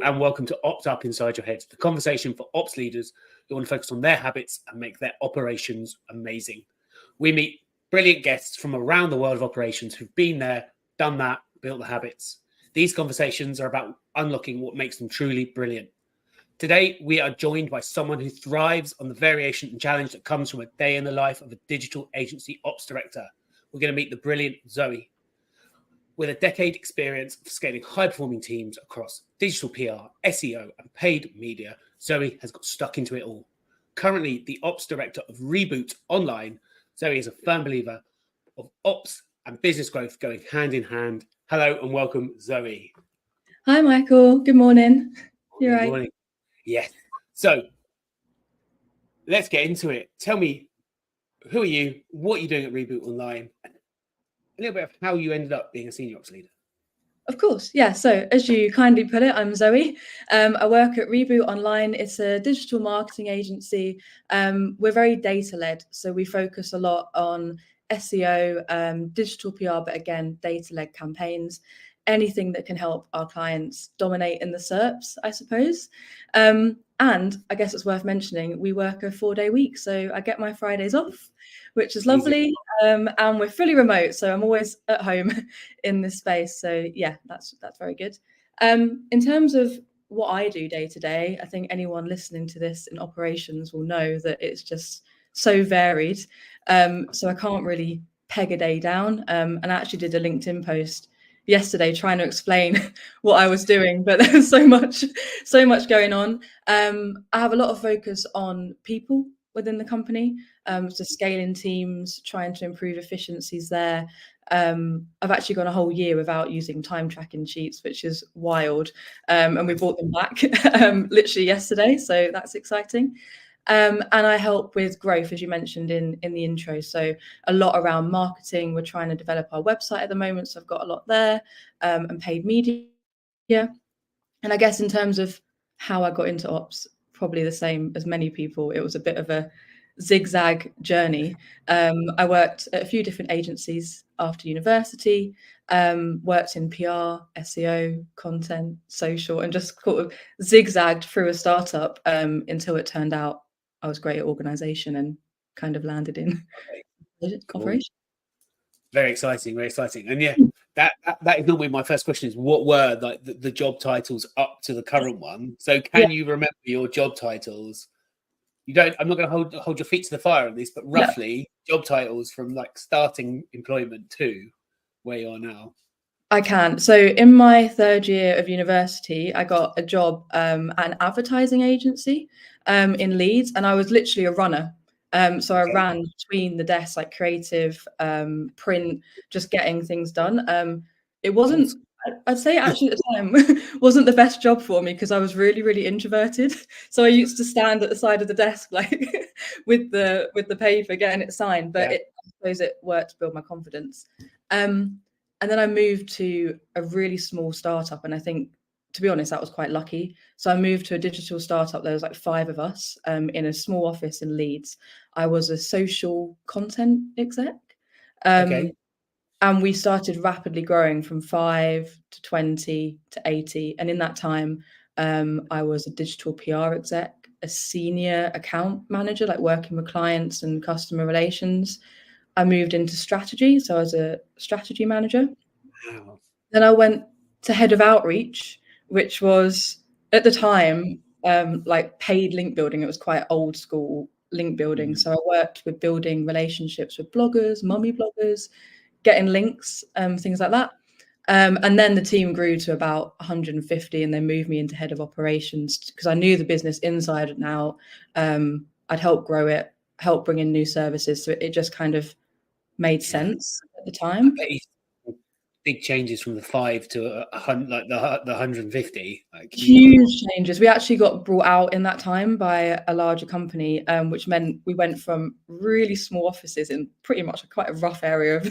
and welcome to Opt Up Inside Your Head, the conversation for ops leaders who want to focus on their habits and make their operations amazing. We meet brilliant guests from around the world of operations who've been there, done that, built the habits. These conversations are about unlocking what makes them truly brilliant. Today, we are joined by someone who thrives on the variation and challenge that comes from a day in the life of a digital agency ops director. We're going to meet the brilliant Zoe. With a decade experience of scaling high-performing teams across digital PR, SEO, and paid media, Zoe has got stuck into it all. Currently, the ops director of Reboot Online, Zoe is a firm believer of ops and business growth going hand in hand. Hello and welcome, Zoe. Hi, Michael. Good morning. You're right. Good morning. Yes. So let's get into it. Tell me, who are you? What are you doing at Reboot Online? A little bit of how you ended up being a senior ops leader. Of course, yeah. So as you kindly put it, I'm Zoe. I work at Reboot Online. It's a digital marketing agency. We're very data-led, so we focus a lot on SEO, digital PR, but again, data-led campaigns. Anything that can help our clients dominate in the SERPs, I suppose. And I guess it's worth mentioning, we work a 4-day week, so I get my Fridays off, which is lovely. And we're fully remote, so I'm always at home in this space. So yeah, that's very good. In terms of what I do day to day, I think anyone listening to this in operations will know that it's just so varied. So I can't really peg a day down. And I actually did a LinkedIn post yesterday trying to explain what I was doing, but there's so much going on. I have a lot of focus on people within the company, so scaling teams, trying to improve efficiencies there. I've actually gone a whole year without using time tracking sheets, which is wild, and we brought them back literally yesterday, so that's exciting. And I help with growth, as you mentioned in the intro. So a lot around marketing. We're trying to develop our website at the moment, so I've got a lot there, and paid media. And I guess in terms of how I got into ops, probably the same as many people. It was a bit of a zigzag journey. I worked at a few different agencies after university, worked in PR, SEO, content, social, and just sort of zigzagged through a startup until it turned out I was great at organization and kind of landed in operation. Very exciting, very exciting. And yeah, that is normally my first question is what were like the job titles up to the current one? So can you remember your job titles? You don't, I'm not going to hold your feet to the fire on this, but roughly job titles from like starting employment to where you are now. I can. So in my third year of university, I got a job at an advertising agency in Leeds, and I was literally a runner. So I ran between the desks, like creative, print, just getting things done. It wasn't, I'd say actually at the time, wasn't the best job for me because I was really, really introverted. So I used to stand at the side of the desk, like with the paper, getting it signed. But I suppose it worked to build my confidence. And then I moved to a really small startup. And I think, to be honest, that was quite lucky. So I moved to a digital startup. There was like 5 of us in a small office in Leeds. I was a social content exec. And we started rapidly growing from 5 to 20 to 80. And in that time, I was a digital PR exec, a senior account manager, like working with clients and customer relations. I moved into strategy, so I was a strategy manager. Wow. Then I went to head of outreach, which was at the time like paid link building. It was quite old school link building. So I worked with building relationships with bloggers, mummy bloggers, getting links, things like that. And then the team grew to about 150, and they moved me into head of operations because I knew the business inside and out. I'd help grow it, help bring in new services. So it just kind of made sense at the time. Big changes from the 5 to 100, like the 150. Like huge changes. We actually got brought out in that time by a larger company, which meant we went from really small offices in pretty much quite a rough area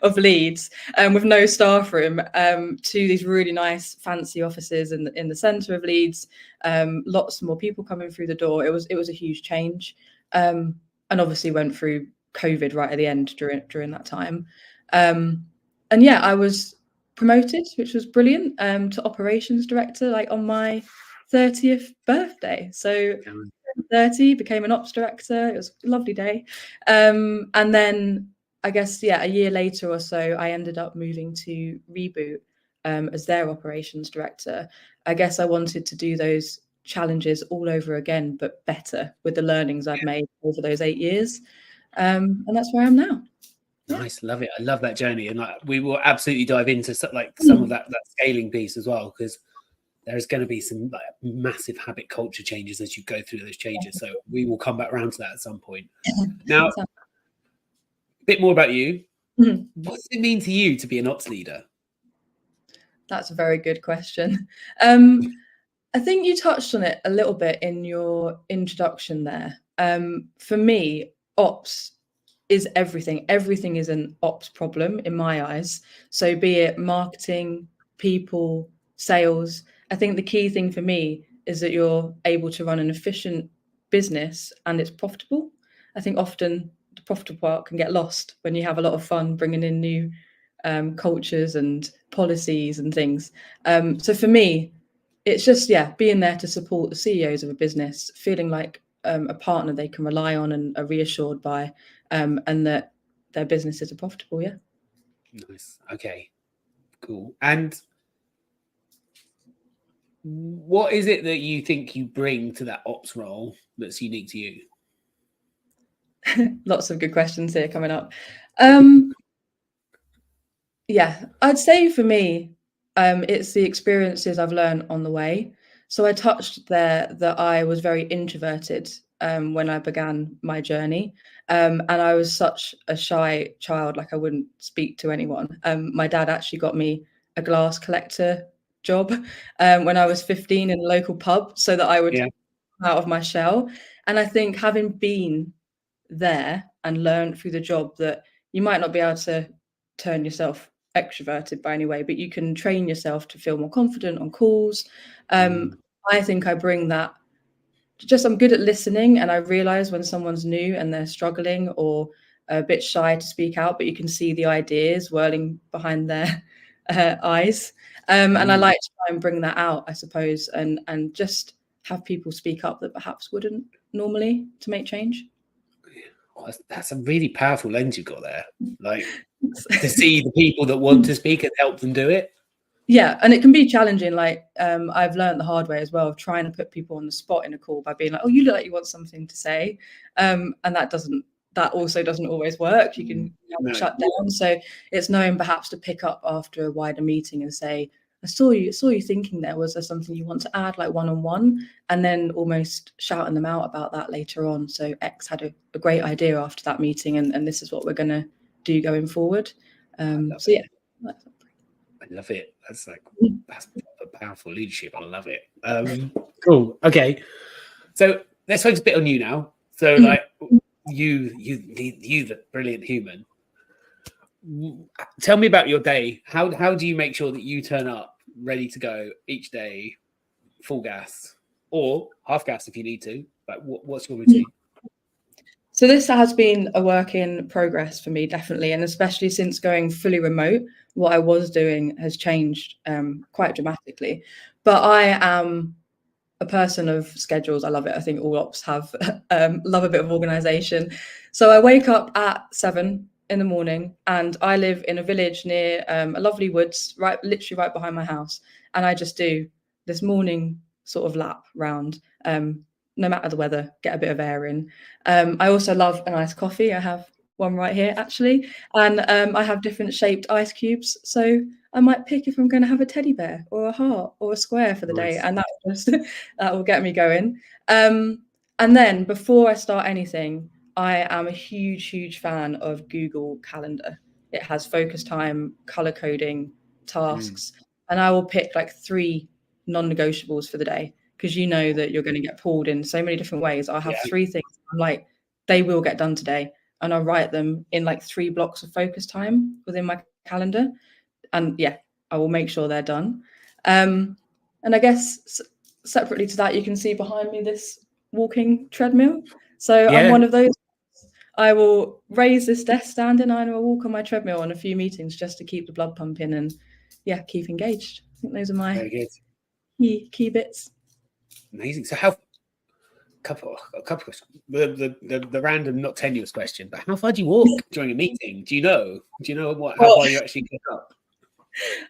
of Leeds, with no staff room, to these really nice fancy offices in the centre of Leeds. Lots more people coming through the door. It was a huge change, and obviously went through COVID right at the end during that time. And yeah, I was promoted, which was brilliant, to operations director, like on my 30th birthday. So 30, became an ops director. It was a lovely day. And then I guess, a year later or so, I ended up moving to Reboot as their operations director. I guess I wanted to do those challenges all over again, but better with the learnings I'd made over those 8 years. And that's where I am now. Nice, love it. I love that journey, and like we will absolutely dive into some of that scaling piece as well, because there's going to be some like massive habit culture changes as you go through those changes. So we will come back around to that at some point. Now, a bit more about you. What does it mean to you to be an ops leader? That's a very good question. I think you touched on it a little bit in your introduction there. For me, ops is everything. Everything is an ops problem in my eyes. So be it marketing, people, sales. I think the key thing for me is that you're able to run an efficient business and it's profitable. I think often the profitable part can get lost when you have a lot of fun bringing in new cultures and policies and things. So for me, it's just, being there to support the CEOs of a business, feeling like a partner they can rely on and are reassured by, and that their businesses are profitable. Yeah. Nice. Okay, cool. And what is it that you think you bring to that ops role that's unique to you? Lots of good questions here coming up. I'd say for me, it's the experiences I've learned on the way. So I touched there that I was very introverted when I began my journey. And I was such a shy child, like I wouldn't speak to anyone. My dad actually got me a glass collector job when I was 15 in a local pub so that I would come out of my shell. And I think having been there and learned through the job that you might not be able to turn yourself extroverted by any way, but you can train yourself to feel more confident on calls. I think I bring that. I'm good at listening, and I realize when someone's new and they're struggling or a bit shy to speak out, but you can see the ideas whirling behind their eyes. And I like to try and bring that out, I suppose, and just have people speak up that perhaps wouldn't normally to make change. That's a really powerful lens you've got there. Like to see the people that want to speak and help them do it. Yeah, and it can be challenging. Like I've learned the hard way as well of trying to put people on the spot in a call by being like, "Oh, you look like you want something to say," and that also doesn't always work. You can shut down. So it's knowing perhaps to pick up after a wider meeting and say, "I saw you thinking there. Was there something you want to add, like one-on-one?" And then almost shouting them out about that later on. So X had a great idea after that meeting, and this is what we're going to do going forward. I love it. That's powerful leadership. I love it. Cool. Okay. So let's focus a bit on you now. So like you the brilliant human. Tell me about your day. How do you make sure that you turn up ready to go each day, full gas or half gas if you need to? Like what's your routine? So this has been a work in progress for me, definitely. And especially since going fully remote, what I was doing has changed quite dramatically. But I am a person of schedules. I love it. I think all ops have love a bit of organization. So I wake up at 7 in the morning and I live in a village near a lovely woods, literally right behind my house. And I just do this morning sort of lap round. No matter the weather, get a bit of air in. I also love a nice coffee. I have one right here, actually. And I have different shaped ice cubes. So I might pick if I'm going to have a teddy bear or a heart or a square for the day. And that will get me going. And then before I start anything, I am a huge, huge fan of Google Calendar. It has focus time, color coding, tasks. And I will pick like 3 non-negotiables for the day, because you know that you're going to get pulled in so many different ways. I'll have 3 things. I'm like, they will get done today. And I'll write them in like 3 blocks of focus time within my calendar. And I will make sure they're done. And I guess separately to that, you can see behind me this walking treadmill. So I'm one of those. I will raise this desk stand and I will walk on my treadmill on a few meetings just to keep the blood pumping and yeah, keep engaged. I think those are my Very good. key bits. Amazing. So a couple questions. The random, not tenuous question, but how far do you walk during a meeting? Do you know how far you actually get up?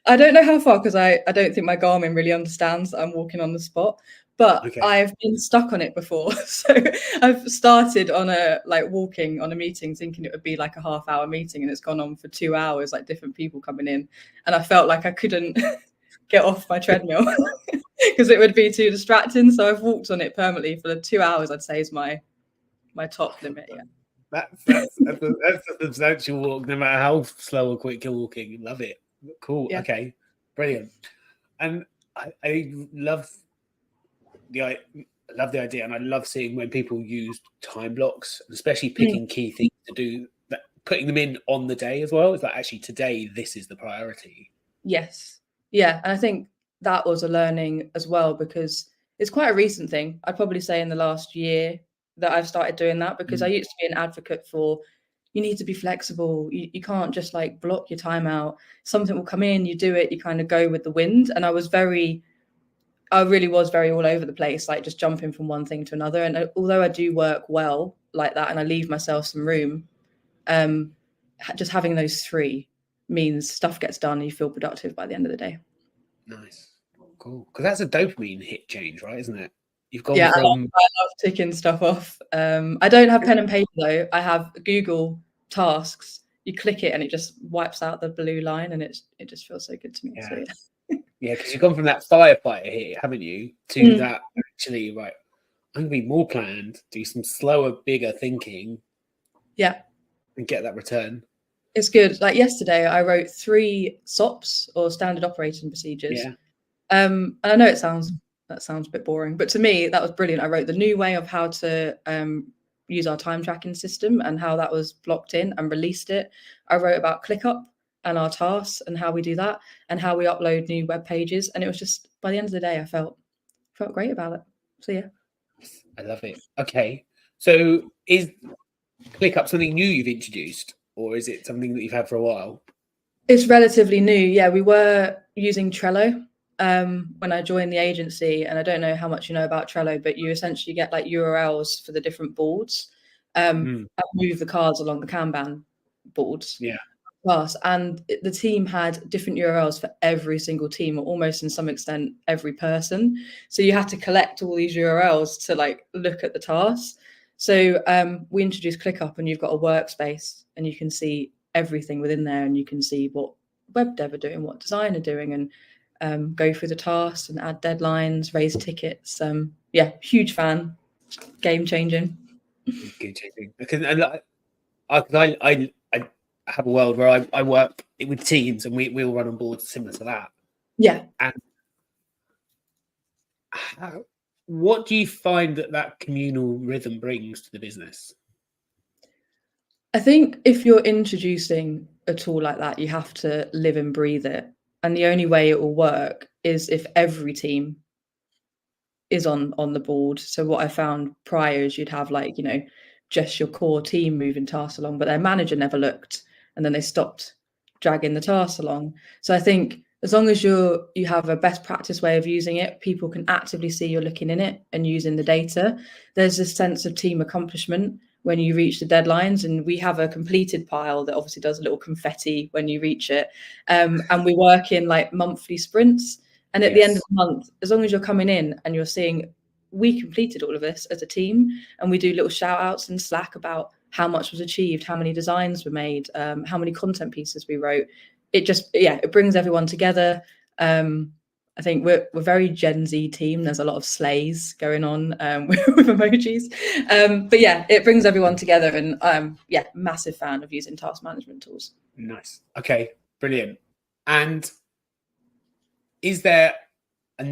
I don't know how far, because I don't think my Garmin really understands that I'm walking on the spot, but Okay. I've been stuck on it before. So I've started on walking on a meeting thinking it would be like a half-hour meeting, and it's gone on for 2 hours, like different people coming in, and I felt like I couldn't get off my treadmill because it would be too distracting. So I've walked on it permanently for the 2 hours, I'd say, is my top limit. Yeah. That's a substantial walk, no matter how slow or quick you're walking. Love it. Cool. Yeah. Okay. Brilliant. And I love the idea, and I love seeing when people use time blocks, especially picking key things to do, putting them in on the day as well. Is that actually today this is the priority? Yes. Yeah. And I think that was a learning as well, because it's quite a recent thing. I'd probably say in the last year that I've started doing that, because I used to be an advocate for, you need to be flexible. You can't just like block your time out. Something will come in, you do it, you kind of go with the wind. And I really was very all over the place, like just jumping from one thing to another. And although I do work well like that and I leave myself some room, just having those three means stuff gets done and you feel productive by the end of the day. Nice. Cool. Because that's a dopamine hit change, right? Isn't it? You've gone Yeah, from... I love ticking stuff off. I don't have pen and paper though. I have Google Tasks. You click it and it just wipes out the blue line, and it just feels so good to me. Yeah. So, yeah, because you've gone from that firefighter hit, haven't you, to that actually, right, I'm going to be more planned, do some slower, bigger thinking. Yeah. And get that return. It's good. Like yesterday, I wrote 3 SOPs, or standard operating procedures. Yeah. And I know that sounds a bit boring, but to me, that was brilliant. I wrote the new way of how to use our time tracking system and how that was blocked in and released it. I wrote about ClickUp and our tasks and how we do that and how we upload new web pages. And it was just, by the end of the day, I felt great about it. So yeah. I love it. Okay. So is ClickUp something new you've introduced, or is it something that you've had for a while? It's relatively new. Yeah, we were using Trello when I joined the agency, and I don't know how much you know about Trello, but you essentially get like URLs for the different boards and move the cards along the Kanban boards. Yeah. And the team had different URLs for every single team, or almost in some extent every person. So you had to collect all these URLs to like look at the tasks. So we introduced ClickUp, and you've got a workspace, and you can see everything within there, and you can see what web dev are doing, what design are doing, and go through the tasks and add deadlines, raise tickets. Yeah, huge fan, game changing. Game changing. Because I have a world where I work with teams, and we all run on boards similar to that. Yeah. And what do you find that communal rhythm brings to the business? I think if you're introducing a tool like that, you have to live and breathe it. And the only way it will work is if every team is on the board. So what I found prior is you'd have like, just your core team moving tasks along, but their manager never looked, and then they stopped dragging the tasks along. So I think as long as you have a best practice way of using it, people can actively see you're looking in it and using the data. There's this sense of team accomplishment when you reach the deadlines, and we have a completed pile that obviously does a little confetti when you reach it. And we work in like monthly sprints. And at the end of the month, as long as you're coming in and you're seeing we completed all of this as a team, and we do little shout outs in Slack about how much was achieved, how many designs were made, how many content pieces we wrote. It brings everyone together. I think we're very Gen Z team. There's a lot of slays going on with emojis. But yeah, it brings everyone together, and massive fan of using task management tools. Nice. Okay, brilliant. And is there do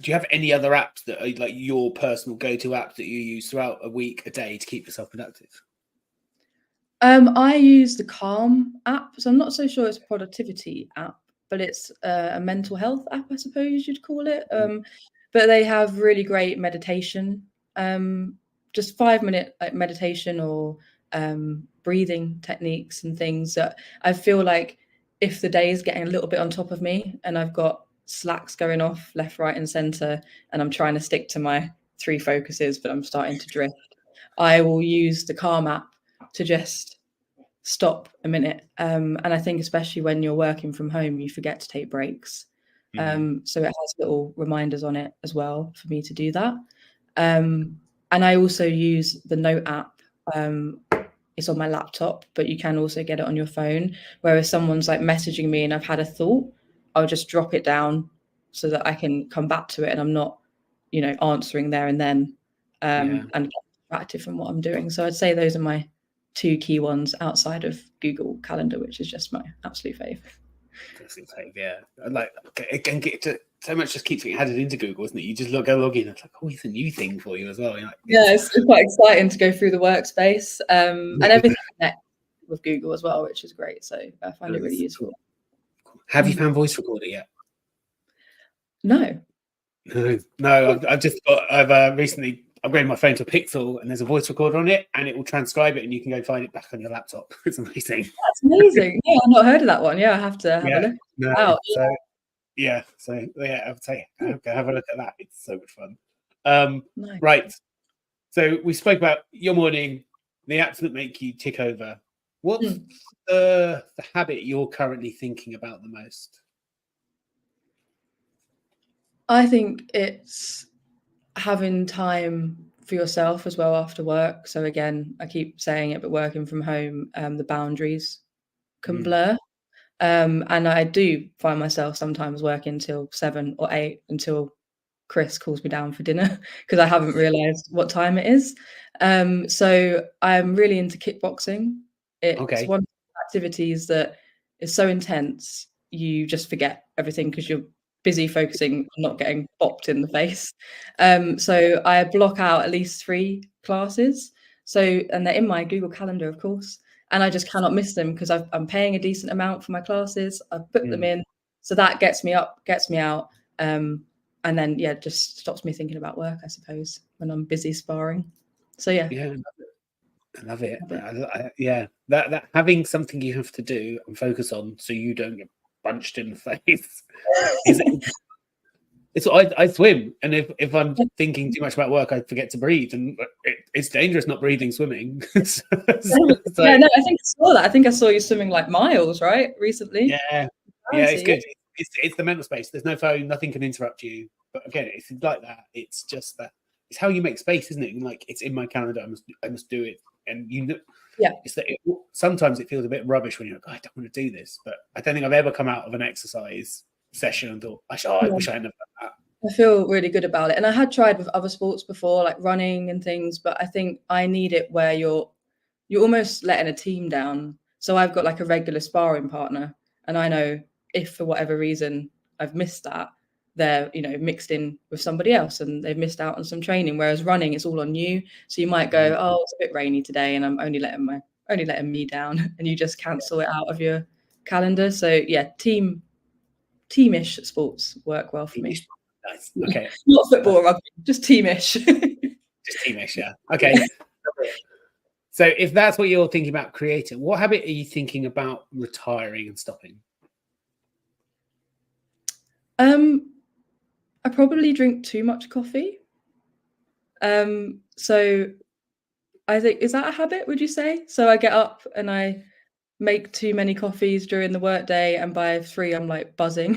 you have any other apps that are like your personal go-to apps that you use throughout a week, a day, to keep yourself productive? I use the Calm app. So I'm not so sure it's a productivity app, but it's a mental health app, I suppose you'd call it. But they have really great meditation, just 5-minute meditation or breathing techniques and things that I feel like if the day is getting a little bit on top of me and I've got slacks going off left, right, and center, and I'm trying to stick to my 3 focuses, but I'm starting to drift, I will use the Calm app to just stop a minute. And I think especially when you're working from home, you forget to take breaks. So it has little reminders on it as well for me to do that. And I also use the Note app. It's on my laptop, but you can also get it on your phone, where if someone's like messaging me and I've had a thought, I'll just drop it down so that I can come back to it and I'm not, answering there and then, and get distracted from what I'm doing. So I'd say those are my 2 key ones outside of Google Calendar, which is just my absolute fave. Yeah, like again, so much just keeps getting added into Google, isn't it? You just go log in, it's like, oh, it's a new thing for you as well. You're like, it's quite exciting to go through the workspace, and everything connects with Google as well, which is great. So I find it really useful. Have you found voice recorder yet? No. I've recently upgraded my phone to a Pixel, and there's a voice recorder on it, and it will transcribe it, and you can go find it back on your laptop. It's amazing. That's amazing. Yeah, I've not heard of that one. Yeah, I have to have a look. Wow. So I would say have a look at that. It's so much fun. Nice. Right. So we spoke about your morning, the apps that make you tick over. What's the habit you're currently thinking about the most? I think it's having time for yourself as well after work. So again, I keep saying it, but working from home, the boundaries can blur. And I do find myself sometimes working till 7 or 8 until Chris calls me down for dinner because I haven't realized what time it is. So I'm really into kickboxing. It's one of the activities that is so intense, you just forget everything because you're busy focusing on not getting bopped in the face. So I block out at least 3 classes. And they're in my Google Calendar, of course. And I just cannot miss them because I'm paying a decent amount for my classes. I've put them in. So that gets me up, gets me out. And then, just stops me thinking about work, I suppose, when I'm busy sparring. So, yeah. Yeah, I love it. That having something you have to do and focus on so you don't get punched in the face. I swim, and if I'm thinking too much about work, I forget to breathe, and it's dangerous not breathing swimming. I think I saw that. I think I saw you swimming like miles, right, recently. Yeah, it's good. It's the mental space. There's no phone, nothing can interrupt you. But again, it's like that. It's just that. It's how you make space, isn't it? Like, it's in my calendar. I must do it, and it's that. Sometimes it feels a bit rubbish when you're like, I don't want to do this, but I don't think I've ever come out of an exercise session and thought, I wish I had done that. I feel really good about it. And I had tried with other sports before, like running and things, but I think I need it where you're almost letting a team down. So I've got like a regular sparring partner, and I know if for whatever reason I've missed that, they're mixed in with somebody else and they've missed out on some training. Whereas running, it's all on you. So you might go, oh, it's a bit rainy today, and I'm only letting me down, and you just cancel it out of your calendar. So yeah, teamish sports work well for me. Nice. Okay. Not football or rugby, just teamish. Just teamish, yeah. Okay. So if that's what you're thinking about creating, what habit are you thinking about retiring and stopping? I probably drink too much coffee. So I think, is that a habit, would you say? So I get up and I make too many coffees during the workday, and by 3 I'm like buzzing.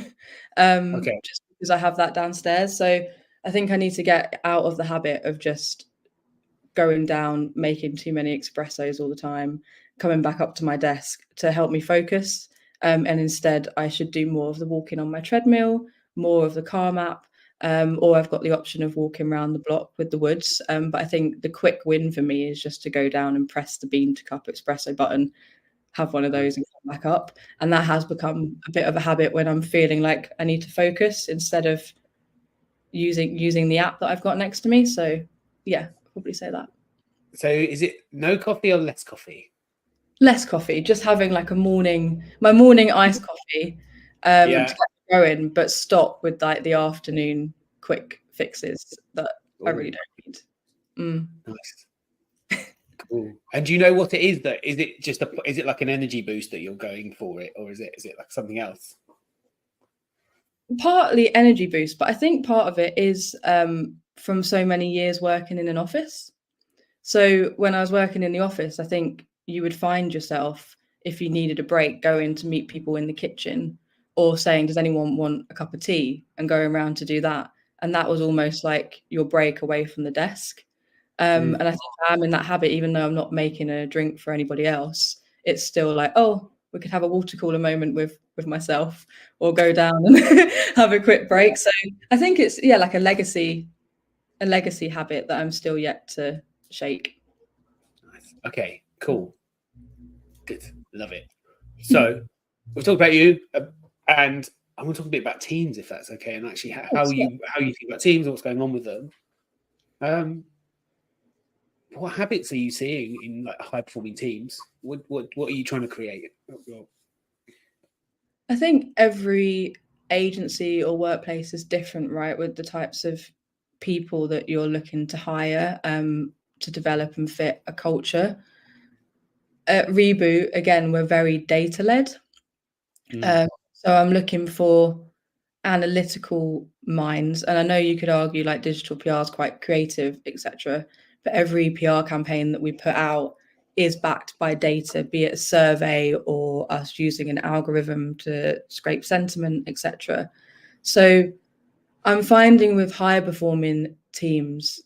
Just because I have that downstairs. So I think I need to get out of the habit of just going down, making too many espressos all the time, coming back up to my desk to help me focus. And instead I should do more of the walking on my treadmill, more of the Calm app, or I've got the option of walking around the block with the woods. But I think the quick win for me is just to go down and press the bean to cup espresso button, have one of those and come back up. And that has become a bit of a habit when I'm feeling like I need to focus instead of using the app that I've got next to me. So yeah, I'll probably say that. So is it no coffee or less coffee? Less coffee, just having like my morning iced coffee to get going, but stop with like the afternoon quick fixes that I really don't need. Nice. Ooh. And do you know what it is? That is it just is it like an energy boost that you're going for it, or is it like something else? Partly energy boost, but I think part of it is from so many years working in an office. So when I was working in the office, I think you would find yourself, if you needed a break, going to meet people in the kitchen or saying, does anyone want a cup of tea, and going around to do that. And that was almost like your break away from the desk. And I think I'm in that habit, even though I'm not making a drink for anybody else. It's still like, oh, we could have a water cooler moment with myself, or go down and have a quick break. So I think it's like a legacy habit that I'm still yet to shake. Nice. Okay, cool, good, love it. So we've talked about you, and I want to talk a bit about teams, if that's okay, and actually how you think about teams and what's going on with them. What habits are you seeing in like high performing teams? What are you trying to create? I think every agency or workplace is different, right? With the types of people that you're looking to hire to develop and fit a culture. At Reboot, again, we're very data led. So I'm looking for analytical minds. And I know you could argue like digital PR is quite creative, etc. But every PR campaign that we put out is backed by data, be it a survey or us using an algorithm to scrape sentiment, etc. So I'm finding with higher performing teams,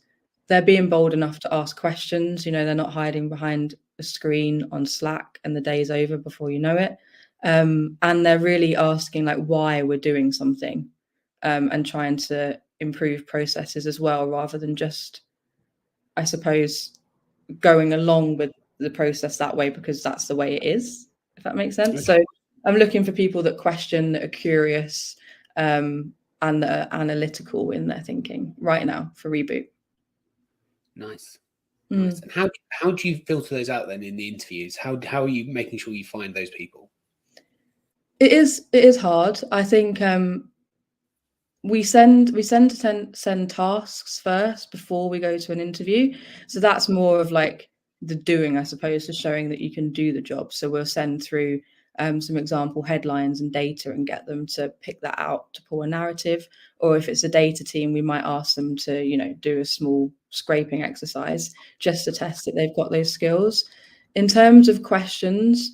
they're being bold enough to ask questions. They're not hiding behind a screen on Slack and the day's over before you know it. And they're really asking like why we're doing something, and trying to improve processes as well, rather than just, I suppose, going along with the process that way because that's the way it is, if that makes sense. Okay. So I'm looking for people that question, that are curious, and that are analytical in their thinking right now for Reboot. Nice. Nice. And how do you filter those out then in the interviews? How are you making sure you find those people? It is hard. I think we send tasks first before we go to an interview. So that's more of like the doing, I suppose, to showing that you can do the job. So we'll send through some example headlines and data and get them to pick that out to pull a narrative. Or if it's a data team, we might ask them to, do a small scraping exercise just to test that they've got those skills. In terms of questions,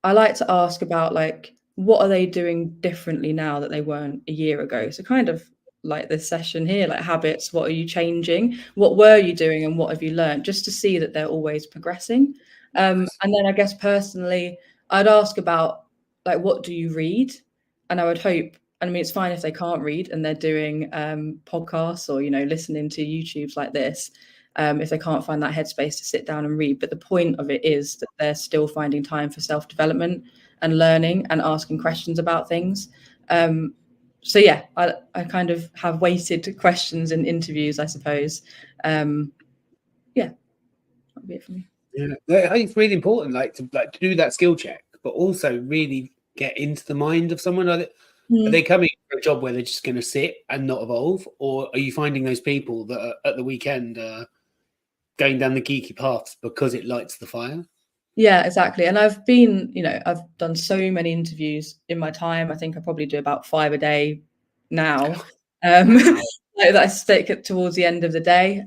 I like to ask about like, what are they doing differently now that they weren't a year ago? So kind of like this session here, like habits, what are you changing? What were you doing and what have you learned? Just to see that they're always progressing. And then I guess personally, I'd ask about like, what do you read? And I would hope, I mean, it's fine if they can't read and they're doing podcasts or, listening to YouTubes like this. If they can't find that headspace to sit down and read. But the point of it is that they're still finding time for self-development and learning and asking questions about things. So yeah, I kind of have weighted questions in interviews, I suppose. Yeah, that'd be it for me. Yeah, I think it's really important, to do that skill check, but also really get into the mind of someone. Are they coming for a job where they're just going to sit and not evolve, or are you finding those people that are, at the weekend going down the geeky paths because it lights the fire? Yeah, exactly. And I've been, I've done so many interviews in my time. I think I probably do about 5 a day now. That I stick it towards the end of the day,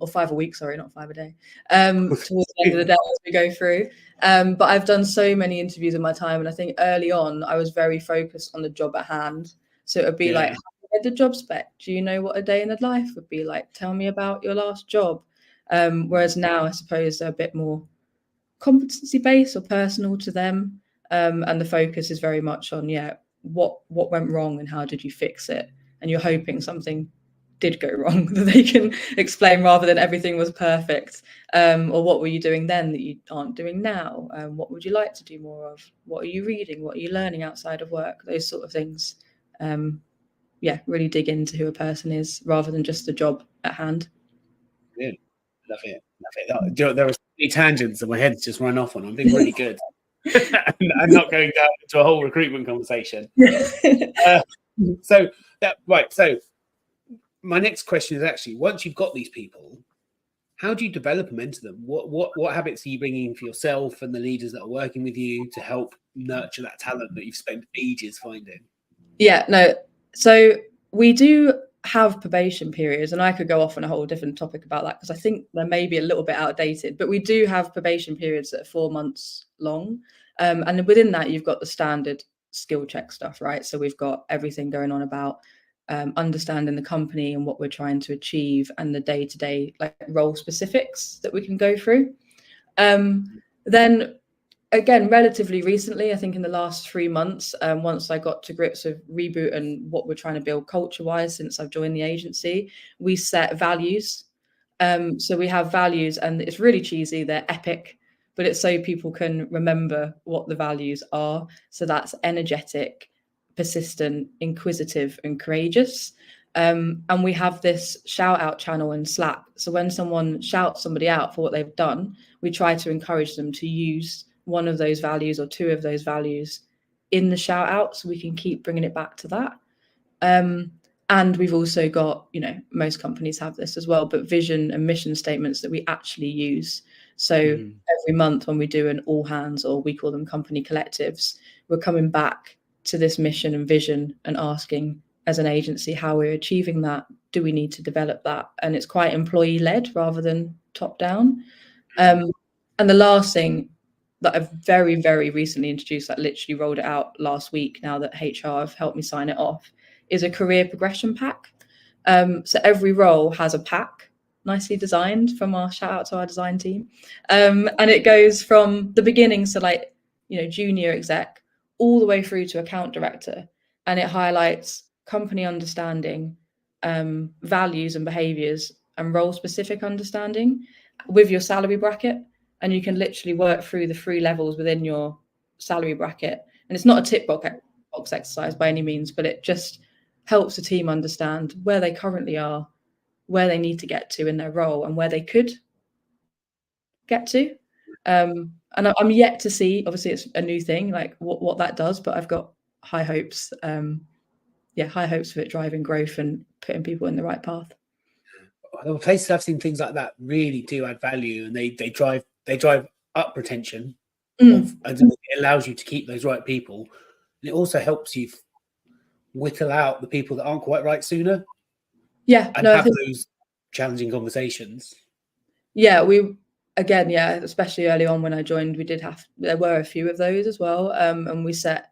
or 5 a week, sorry, not 5 a day, towards the end of the day as we go through. But I've done so many interviews in my time. And I think early on, I was very focused on the job at hand. So it would be like, have you read the job spec? Do you know what a day in the life would be like? Tell me about your last job. Whereas now, I suppose they're a bit more competency based or personal to them, and the focus is very much on what went wrong and how did you fix it, and you're hoping something did go wrong that they can explain rather than everything was perfect, or what were you doing then that you aren't doing now, what would you like to do more of, what are you reading, what are you learning outside of work, those sort of things. Really dig into who a person is rather than just the job at hand. Yeah, love it. There are so many tangents that my head's just run off on. I'm being really good. I'm not going down into a whole recruitment conversation. So my next question is actually, once you've got these people, How do you develop them into them? What habits are you bringing for yourself and the leaders that are working with you to help nurture that talent that you've spent ages finding? Yeah, no. So we do have probation periods, and I could go off on a whole different topic about that because I think they may be a little bit outdated, but we do have probation periods that are 4 months long. And within that, you've got the standard skill check stuff, right? So we've got everything going on about understanding the company and what we're trying to achieve and the day-to-day like role specifics that we can go through. Then again, relatively recently, I think in the last 3 months, once I got to grips with Reboot and what we're trying to build culture-wise since I've joined the agency, we set values. So we have values, and it's really cheesy. They're epic, but it's so people can remember what the values are. So that's energetic, persistent, inquisitive, and courageous. And we have this shout out channel in Slack. So when someone shouts somebody out for what they've done, we try to encourage them to use one of those values or two of those values in the shout out so we can keep bringing it back to that. And we've also got, most companies have this as well, but vision and mission statements that we actually use. So every month when we do an all hands, or we call them company collectives, we're coming back to this mission and vision and asking as an agency how we're achieving that. Do we need to develop that? And it's quite employee led rather than top down. And the last thing that I've very, very recently introduced, like literally rolled it out last week now that HR have helped me sign it off, is a career progression pack. So every role has a pack, nicely designed from our shout out to our design team. And it goes from the beginning, so like, junior exec, all the way through to account director. And it highlights company understanding, values and behaviors, and role specific understanding with your salary bracket. And you can literally work through the 3 levels within your salary bracket. And it's not a tick box exercise by any means, but it just helps the team understand where they currently are, where they need to get to in their role, and where they could get to. And I'm yet to see, obviously it's a new thing, like what that does, but I've got high hopes. High hopes for it driving growth and putting people in the right path. The places I've seen things like that really do add value, and they drive up retention, and it allows you to keep those right people. And it also helps you whittle out the people that aren't quite right sooner. Yeah, and have those challenging conversations. Yeah, especially early on when I joined, there were a few of those as well, and we set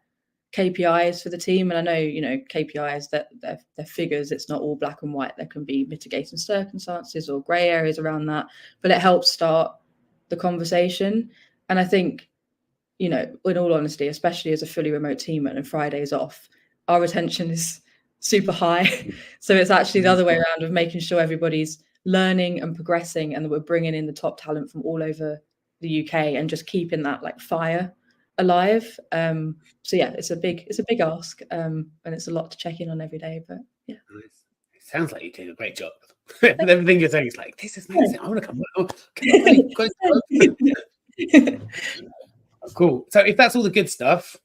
KPIs for the team. And I know, KPIs, that they're figures. It's not all black and white. There can be mitigating circumstances or grey areas around that, but it helps start the conversation. And I think, in all honesty, especially as a fully remote team and Fridays off, our retention is super high. So it's actually the other way around, of making sure everybody's learning and progressing, and that we're bringing in the top talent from all over the UK and just keeping that like fire alive. So yeah, it's a big ask, and it's a lot to check in on every day, but yeah. It sounds like you're doing a great job. Everything you're saying is like, this is amazing. I want to come. Cool. So if that's all the good stuff,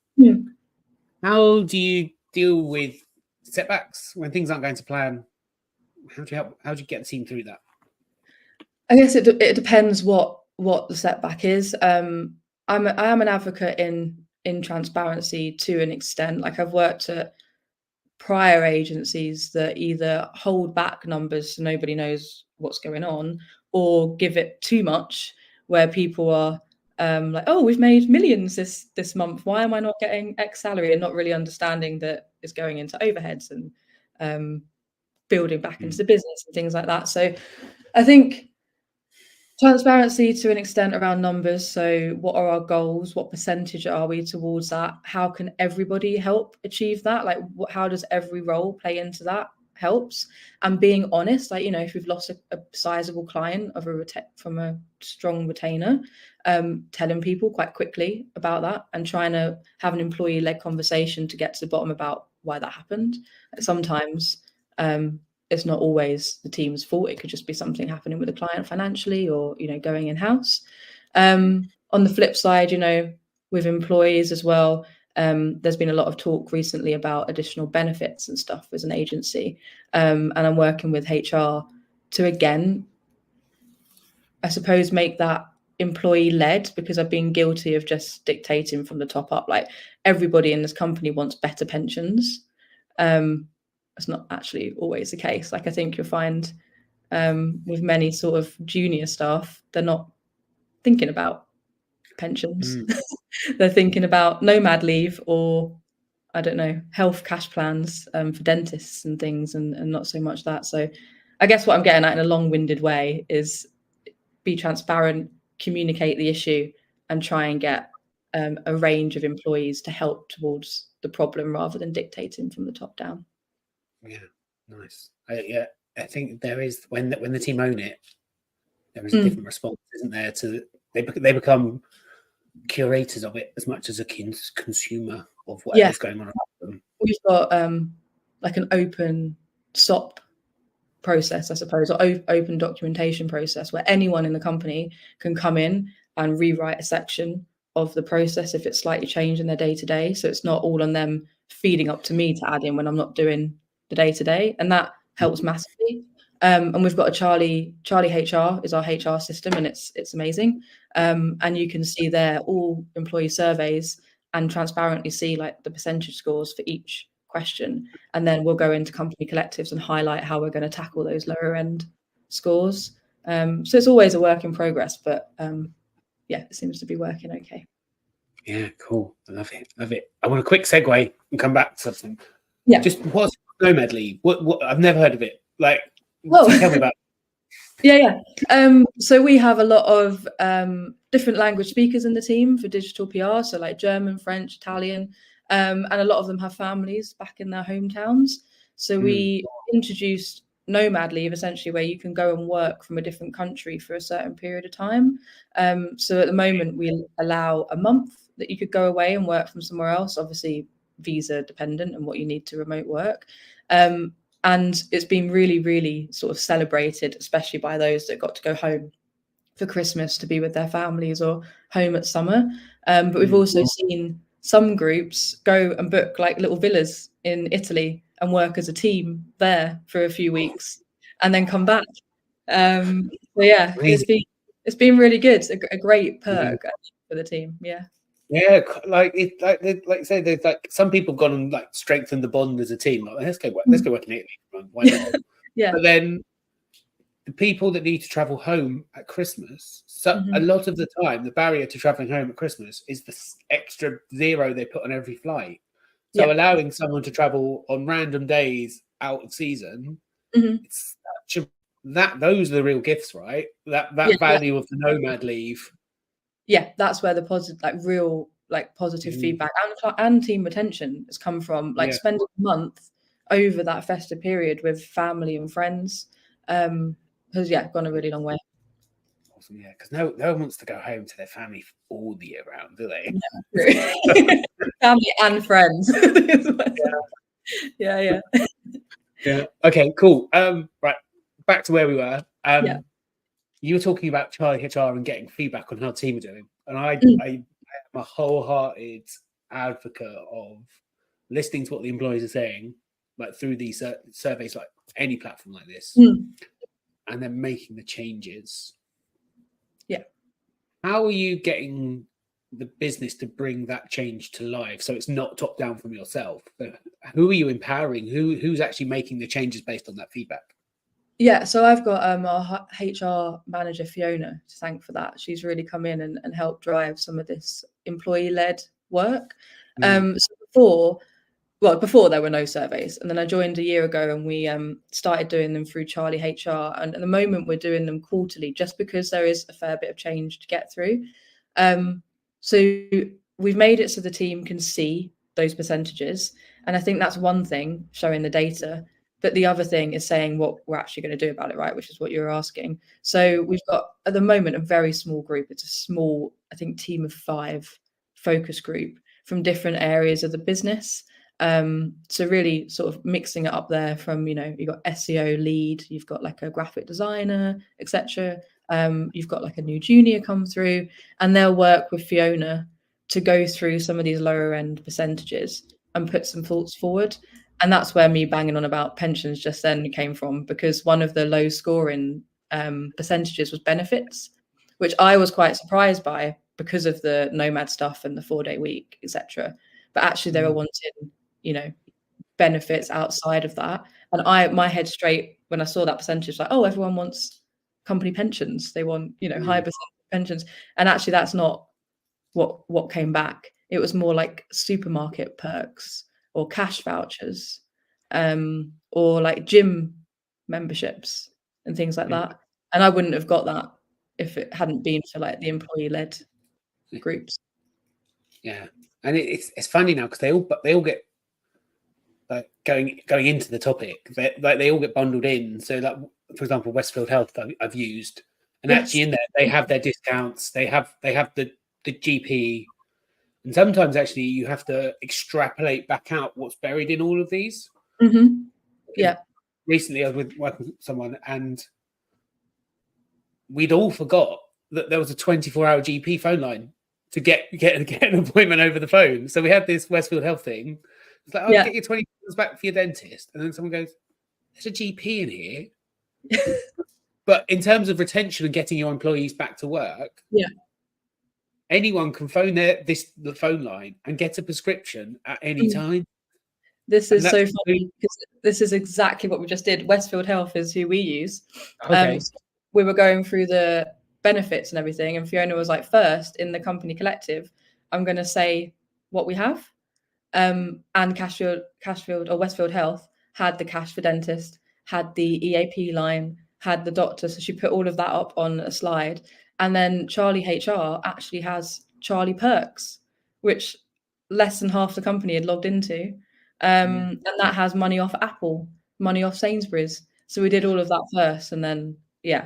how do you deal with setbacks when things aren't going to plan? How do you get the team through that? I guess it depends what the setback is. I am an advocate in transparency to an extent. Like, I've worked at prior agencies that either hold back numbers so nobody knows what's going on, or give it too much, where people are like, oh, we've made millions this month, why am I not getting X salary, and not really understanding that it's going into overheads and building back into the business and things like that. So I think transparency to an extent around numbers. So what are our goals? What percentage are we towards that? How can everybody help achieve that? Like, how does every role play into that? Helps. And being honest, like, if we've lost a sizable client from a strong retainer, telling people quite quickly about that and trying to have an employee-led conversation to get to the bottom about why that happened. Sometimes it's not always the team's fault. It could just be something happening with the client financially, or, going in-house. On the flip side, with employees as well, there's been a lot of talk recently about additional benefits and stuff as an agency. And I'm working with HR to, again, I suppose, make that employee led, because I've been guilty of just dictating from the top up. Like, everybody in this company wants better pensions. It's not actually always the case. Like, I think you'll find with many sort of junior staff, they're not thinking about pensions. They're thinking about nomad leave, or I don't know, health cash plans for dentists and things, and not so much that. So I guess what I'm getting at in a long-winded way is be transparent, communicate the issue, and try and get a range of employees to help towards the problem rather than dictating from the top down. Yeah, nice. I think there is, when the team own it, there is a different response, isn't there? To they become curators of it as much as a consumer of whatever's going on around them. We've got like an open SOP process, I suppose, or open documentation process, where anyone in the company can come in and rewrite a section of the process if it's slightly changed in their day-to-day. So it's not all on them feeding up to me to add in when I'm not doing the day-to-day, and that helps massively. And we've got a Charlie HR is our HR system, and it's amazing. And you can see there all employee surveys and transparently see like the percentage scores for each question. And then we'll go into company collectives and highlight how we're going to tackle those lower end scores. So it's always a work in progress, but yeah, it seems to be working okay. Yeah, cool. I love it. I want a quick segue and come back to something. Yeah. Just what's nomad leave? What I've never heard of it. Like, Whoa. Tell me about it. Yeah. So we have a lot of different language speakers in the team for digital PR. So like German, French, Italian, and a lot of them have families back in their hometowns. So we introduced nomad leave, essentially, where you can go and work from a different country for a certain period of time. So at the moment, we allow a month that you could go away and work from somewhere else, obviously visa dependent and what you need to remote work. And it's been really, really sort of celebrated, especially by those that got to go home for Christmas to be with their families or home at summer. But we've also seen some groups go and book like little villas in Italy and work as a team there for a few weeks and then come back. So yeah, it's been really good. A great perk for the team. Yeah. Yeah, like you say, there's like some people have gone and like strengthened the bond as a team. Like, let's go work in Italy. Why not? Yeah. But then the people that need to travel home at Christmas, so a lot of the time, the barrier to traveling home at Christmas is the extra zero they put on every flight. So allowing someone to travel on random days out of season, it's those are the real gifts, right? That value of the nomad leave. Yeah, that's where the positive, like real, like positive feedback and team retention has come from. Like spending a month over that festive period with family and friends has gone a really long way. Awesome, yeah, because no one wants to go home to their family all the year round, do they? Yeah, family and friends. Yeah. Okay, cool. Right, back to where we were. You were talking about Charlie HR and getting feedback on how the team are doing. And I am a wholehearted advocate of listening to what the employees are saying, like through these surveys, like any platform like this, and then making the changes. Yeah. How are you getting the business to bring that change to life so it's not top down from yourself? Who are you empowering? Who's actually making the changes based on that feedback? Yeah, so I've got our HR manager, Fiona, to thank for that. She's really come in and helped drive some of this employee-led work. So before there were no surveys, and then I joined a year ago and we started doing them through Charlie HR. And at the moment we're doing them quarterly just because there is a fair bit of change to get through. So we've made it so the team can see those percentages. And I think that's one thing, showing the data. But the other thing is saying what we're actually going to do about it, right? Which is what you're asking. So we've got, at the moment, a very small group. It's a small, I think, team of 5 focus group from different areas of the business. So really sort of mixing it up there from, you've got SEO lead, you've got like a graphic designer, etc. You've got like a new junior come through, and they'll work with Fiona to go through some of these lower end percentages and put some thoughts forward. And that's where me banging on about pensions just then came from, because one of the low scoring percentages was benefits, which I was quite surprised by because of the nomad stuff and the 4-day week, etc. But actually they were wanting, you know, benefits outside of that. And my head straight when I saw that percentage, like, oh, everyone wants company pensions. They want, you know, high percentage pensions. And actually that's not what came back. It was more like supermarket perks or cash vouchers, or like gym memberships and things like that. And I wouldn't have got that if it hadn't been for like the employee-led groups. Yeah, and it's funny now because they all get like going into the topic. They all get bundled in. So like, for example, Westfield Health I've used, and actually in there they have their discounts. They have the GP, and sometimes actually you have to extrapolate back out what's buried in all of these. Yeah. Recently, I was working with someone, and we'd all forgot that there was a 24-hour GP phone line to get an appointment over the phone. So we had this Westfield Health thing. It's like, get your 20 back for your dentist, and then someone goes, "There's a GP in here." But in terms of retention and getting your employees back to work, anyone can phone the phone line and get a prescription at any time. This is so funny because this is exactly what we just did. Westfield Health is who we use. So we were going through the benefits and everything, and Fiona was like, first in the company collective, I'm going to say what we have. And Cashfield or Westfield Health had the cash for dentist, had the EAP line, had the doctor. So she put all of that up on a slide. And then Charlie HR actually has Charlie Perks, which less than half the company had logged into. And that has money off Apple, money off Sainsbury's. So we did all of that first and then,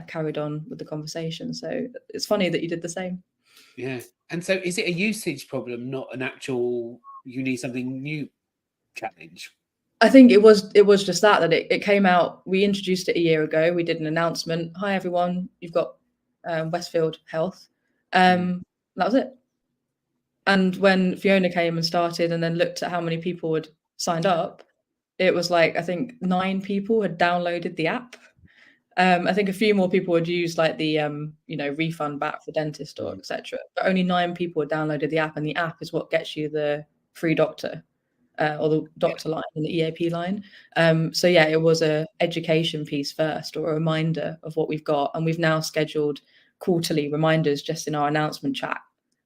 carried on with the conversation. So it's funny that you did the same. Yeah. And so is it a usage problem, not an actual, you need something new challenge? I think it was just that it came out. We introduced it a year ago. We did an announcement. Hi, everyone. You've got Westfield Health. That was it. And when Fiona came and started and then looked at how many people had signed up, it was like, I think 9 people had downloaded the app. I think a few more people would use like the refund back for dentist or etc. But only 9 people had downloaded the app, and the app is what gets you the free doctor or the doctor line and the EAP line. So it was a education piece first, or a reminder of what we've got, and we've now scheduled quarterly reminders just in our announcement chat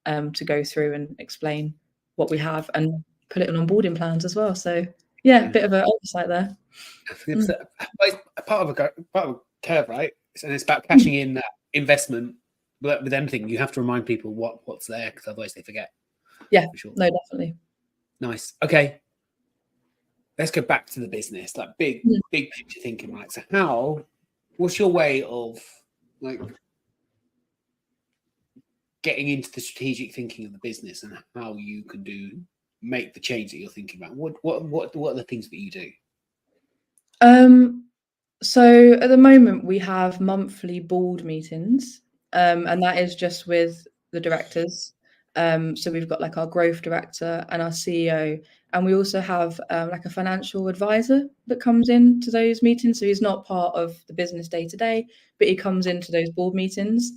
to go through and explain what we have and put it on onboarding plans as well. So a bit of an oversight there. It's part of a curve, right? And it's about cashing in that investment. But with anything, you have to remind people what's there, because otherwise they forget. Yeah, sure. No, definitely. Nice. Okay, let's go back to the business, like big picture thinking, right? So what's your way of like getting into the strategic thinking of the business and how you can make the change that you're thinking about? What are the things that you do? So at the moment we have monthly board meetings, and that is just with the directors. So we've got like our growth director and our CEO, and we also have like a financial advisor that comes into those meetings. So he's not part of the business day to day, but he comes into those board meetings.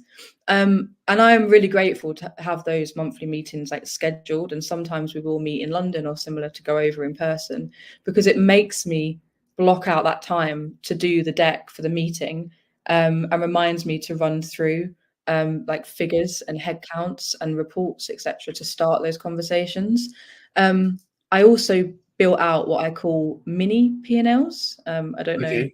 And I am really grateful to have those monthly meetings like scheduled. And sometimes we will meet in London or similar to go over in person, because it makes me block out that time to do the deck for the meeting, and reminds me to run through like figures and headcounts and reports, etc., to start those conversations. I also built out what I call mini P&Ls. I don't know,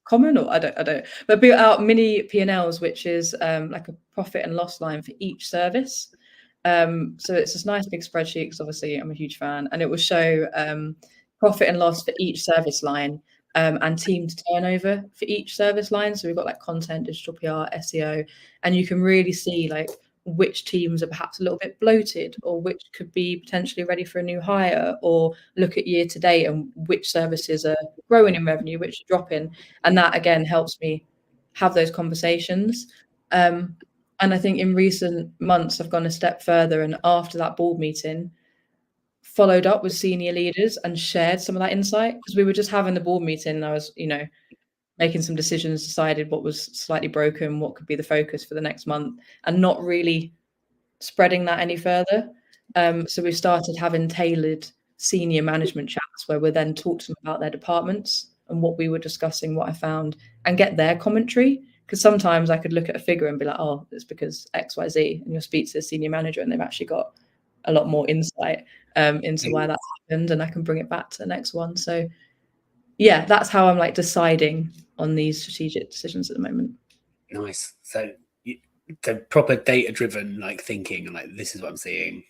common or I don't, but built out mini P&Ls, which is like a profit and loss line for each service. So it's this nice big spreadsheet, because obviously I'm a huge fan, and it will show profit and loss for each service line, and teams turnover for each service line. So we've got like content, digital PR, SEO, and you can really see like which teams are perhaps a little bit bloated, or which could be potentially ready for a new hire, or look at year to date and which services are growing in revenue, which are dropping. And that again helps me have those conversations. And I think in recent months I've gone a step further, and after that board meeting followed up with senior leaders and shared some of that insight, because we were just having the board meeting and I was making some decisions, decided what was slightly broken, what could be the focus for the next month, and not really spreading that any further. So we started having tailored senior management chats where we then talk to them about their departments and what we were discussing, what I found, and get their commentary. Because sometimes I could look at a figure and be like, oh, it's because X, Y, Z, and you'll speak to a senior manager and they've actually got a lot more insight into why that happened, and I can bring it back to the next one. So yeah, that's how I'm like deciding on these strategic decisions at the moment. Nice. So proper data-driven like thinking, like this is what I'm seeing.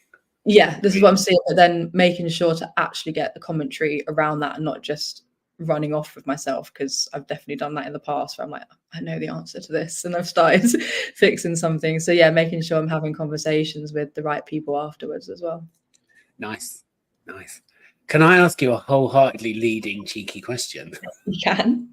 Yeah, this is what I'm seeing, but then making sure to actually get the commentary around that and not just running off with myself, because I've definitely done that in the past where I'm like, I know the answer to this and I've started fixing something. So yeah, making sure I'm having conversations with the right people afterwards as well. Nice. Can I ask you a wholeheartedly leading cheeky question? You can.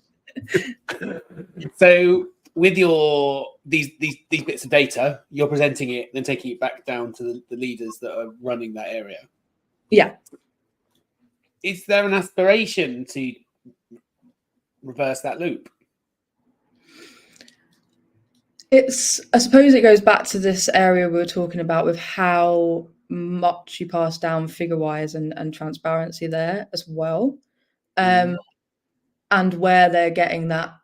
So with your these bits of data, you're presenting it, then taking it back down to the leaders that are running that area. Yeah. Is there an aspiration to reverse that loop? I suppose it goes back to this area we were talking about with how much you pass down figure-wise and transparency there as well. And where they're getting that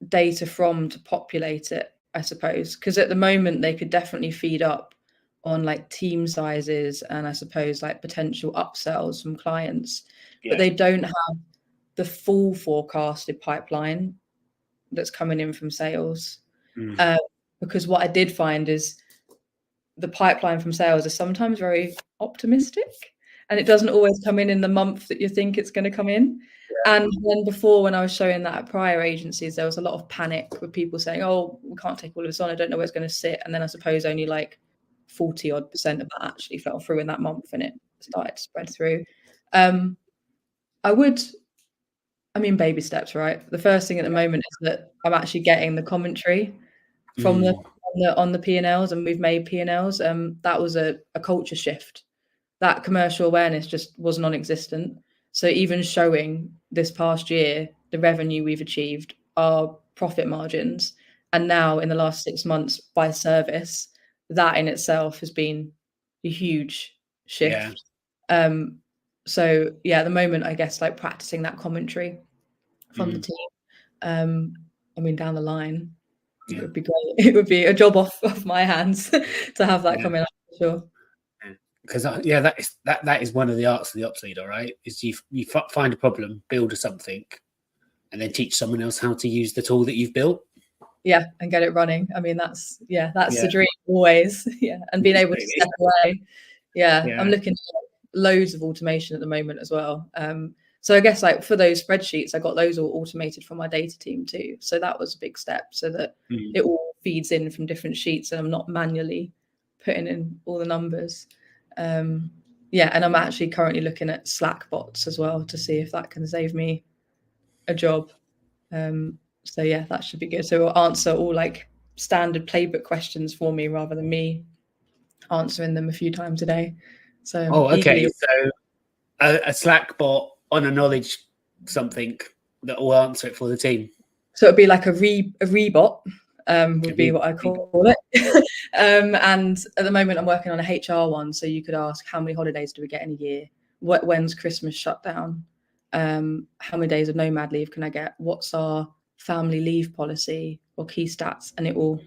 data from to populate it, I suppose. Because at the moment they could definitely feed up on like team sizes and I suppose like potential upsells from clients, but they don't have the full forecasted pipeline that's coming in from sales. Because what I did find is the pipeline from sales is sometimes very optimistic and it doesn't always come in the month that you think it's going to come in. And then before, when I was showing that at prior agencies, there was a lot of panic with people saying, oh, we can't take all of this on, I don't know where it's going to sit. And then I suppose only like 40% of that actually fell through in that month and it started to spread through. Baby steps, right? The first thing at the moment is that I'm actually getting the commentary from on the P&Ls, and we've made P&Ls. That was a culture shift. That commercial awareness just was non-existent. So even showing this past year, the revenue we've achieved, our profit margins, and now in the last 6 months by service, that in itself has been a huge shift. So yeah, at the moment, I guess like practicing that commentary from the team. Down the line, it would be great. It would be a job off my hands to have that coming up for sure. Because that is one of the arts of the ops leader, right? Is you find a problem, build something, and then teach someone else how to use the tool that you've built. Yeah, and get it running. I mean, that's the dream always. Yeah, and being able to step away. Yeah, I'm looking at loads of automation at the moment as well. So I guess like for those spreadsheets, I got those all automated from my data team too. So that was a big step, so that it all feeds in from different sheets and I'm not manually putting in all the numbers. And I'm actually currently looking at Slack bots as well to see if that can save me a job. So yeah, that should be good. So it'll answer all like standard playbook questions for me rather than me answering them a few times a day. So So a Slack bot on a knowledge something that will answer it for the team. So it'd be like a rebot would be what I call it. And at the moment I'm working on a HR one. So you could ask, how many holidays do we get in a year? When's Christmas shut down? How many days of nomad leave can I get? What's our family leave policy or key stats? And it will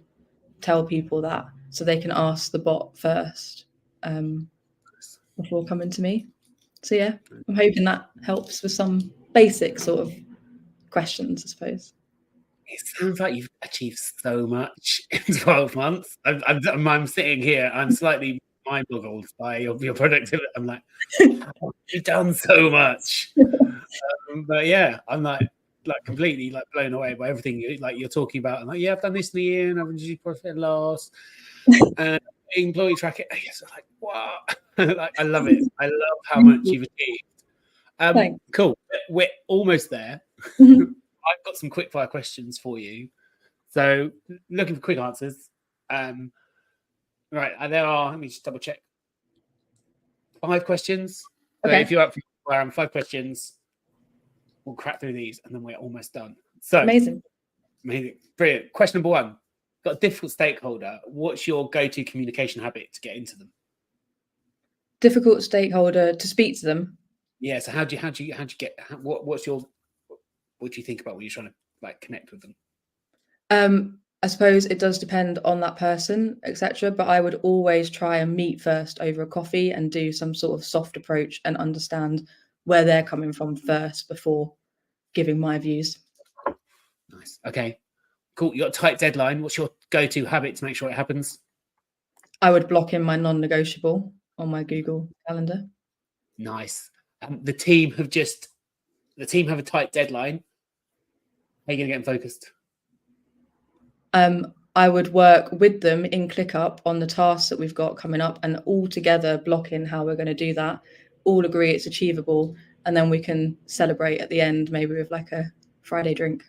tell people that, so they can ask the bot first before coming to me. So yeah, I'm hoping that helps with some basic sort of questions, I suppose. It sounds like you've achieved so much in 12 months. I'm sitting here, I'm slightly mind-boggled by your productivity. I'm like, you've done so much. But yeah, I'm like completely like blown away by everything you're talking about. I'm like, yeah, I've done this in the year and I've reduced profit and loss. Employee tracking. Yes, I'm like, what? Like, I love it. I love how much you've achieved. Cool. We're almost there. I've got some quick fire questions for you. So looking for quick answers. Right. There are, let me just double check. 5 questions. So if you're up for 5 questions, we'll crack through these and then we're almost done. So Amazing. Brilliant. Question number 1. Got a difficult stakeholder. What's your go-to communication habit to get into them? Difficult stakeholder to speak to them. Yeah. So what do you think about when you're trying to like connect with them? I suppose it does depend on that person, etc. But I would always try and meet first over a coffee and do some sort of soft approach and understand where they're coming from first before giving my views. Nice. Okay. Cool. You got a tight deadline. What's your go-to habit to make sure it happens? I would block in my non-negotiable on my Google Calendar. Nice. The team have a tight deadline. How are you going to get them focused? I would work with them in ClickUp on the tasks that we've got coming up and all together block in how we're going to do that. All agree it's achievable, and then we can celebrate at the end, maybe with like a Friday drink.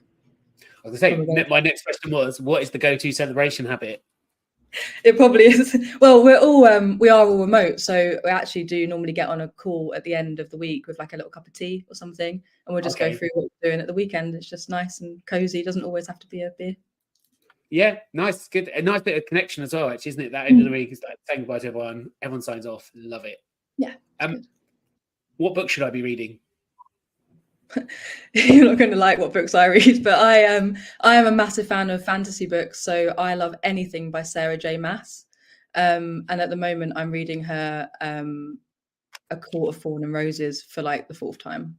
I was going to say, my next question was, what is the go-to celebration habit? It probably is. Well, we are all remote, so we actually do normally get on a call at the end of the week with like a little cup of tea or something, and we'll just go through what we're doing at the weekend. It's just nice and cozy. It doesn't always have to be a beer. Yeah, nice, good. A nice bit of connection as well, actually, isn't it? That end of the week is like saying goodbye to everyone. Everyone signs off. Love it. Yeah. What book should I be reading? You're not going to like what books I read, but I am a massive fan of fantasy books, so I love anything by Sarah J. Maas. And at the moment, I'm reading her A Court of Thorn and Roses for like the 4th time.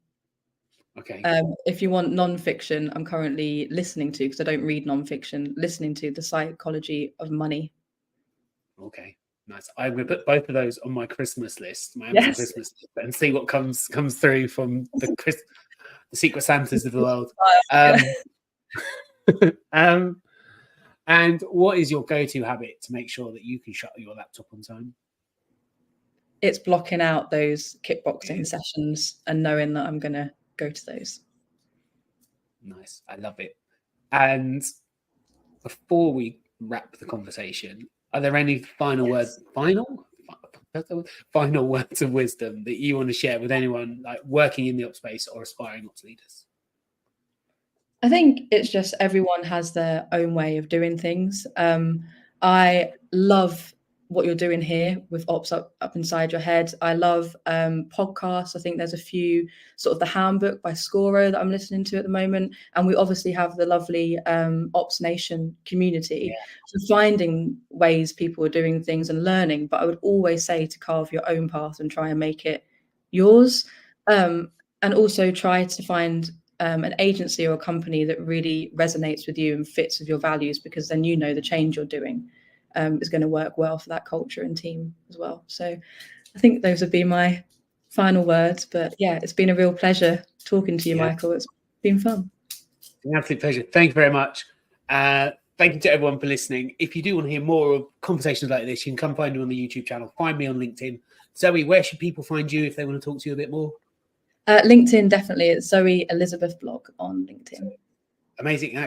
Okay. If you want non-fiction, I'm currently listening to, because I don't read non-fiction, listening to The Psychology of Money. Okay, nice. I'm going to put both of those on my Christmas list, my Amazon Christmas list, and see what comes through from the Secret Santas of the world. And what is your go-to habit to make sure that you can shut your laptop on time? It's blocking out those kickboxing sessions and knowing that I'm going to go to those. Nice. I love it. And before we wrap the conversation, are there any final words of wisdom that you want to share with anyone like working in the ops space or aspiring ops leaders? I think it's just everyone has their own way of doing things. I love what you're doing here with ops up inside your head. I love podcasts. I think there's a few, sort of the Handbook by Scoro that I'm listening to at the moment. And we obviously have the lovely Ops Nation community. So finding ways people are doing things and learning. But I would always say to carve your own path and try and make it yours. And also try to find an agency or a company that really resonates with you and fits with your values, because then you know the change you're doing is going to work well for that culture and team as well. So I think those would be my final words. But yeah, it's been a real pleasure talking to you, Michael. It's been fun. An absolute pleasure. Thank you very much. Thank you to everyone for listening. If you do want to hear more of conversations like this, you can come find me on the YouTube channel. Find me on LinkedIn. Zoe, where should people find you if they want to talk to you a bit more? LinkedIn, definitely. It's Zoe Elizabeth Blogg on LinkedIn. Amazing. Okay.